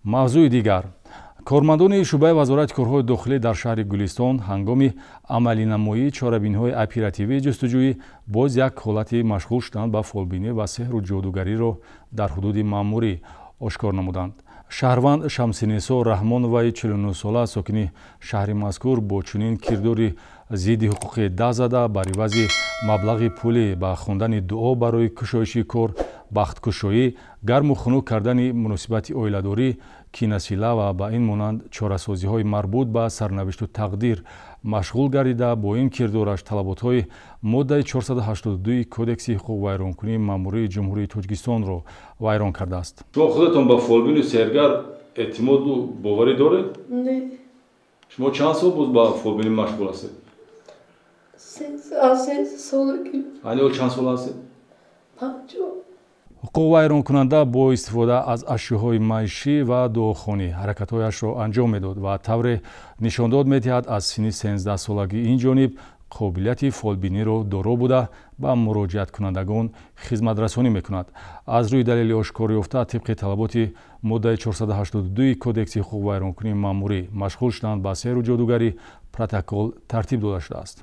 мавзӯи дигар кормандони шӯъбаи вазорати корҳои дохилӣ дар шаҳри Гулистон ҳангоми амалинамоии чорабиниҳои оперативии ҷустуҷӯӣ боз як ҳолати машғул шудан ба фолбинӣ ва сеҳру ҷодугариро дар ҳудуди маъмурӣ ошкор намуданд. шаҳрванд Шамсинисо Раҳмоноваи 49 сола сокини шаҳри мазкур бо чунин кирдори зидди ҳуқуқӣ даст зада бар ивази маблағи пулӣ ба хондани дуо барои кушоиши кор, бахткушоӣ, гарму хунук кардани муносибати оиладорӣ, киносила ва ба ин монанд чорасозиҳои марбут ба сарнавишту тақдир машғул гардида бо ин кирдораш талаботҳои моддаи 482 кодекси ҳуқуқ вайронкунии маъмурии ҷумҳурии Тоҷикистонро вайрон кардааст. шумо худатон ба фолбину сеҳргар эътимоду боварӣ доред? Не. шумо чанд сол буд ба фолбинӣ машғул ҳастед? 3 соли. айни ҳол чанд сол ҳастед? 5. ҳуқуқ вайронкунанда бо истифода аз ашёҳои маишӣ ва дуохонӣ ҳаракатҳояшро анҷом медод ва тавре нишондод медиҳад аз синни 13-солагӣ инҷониб қобилияти фолбиниро доро буда ба муроҷиаткунандагон хизматрасонӣ мекунад. аз рӯи далели ошкор ёфта тибқи талаботи моддаи 482 кодекси ҳуқуқ вайронкунии маъмурӣ машғул шудан ба сеҳру ҷодугарӣ протокол тартиб дода шудааст.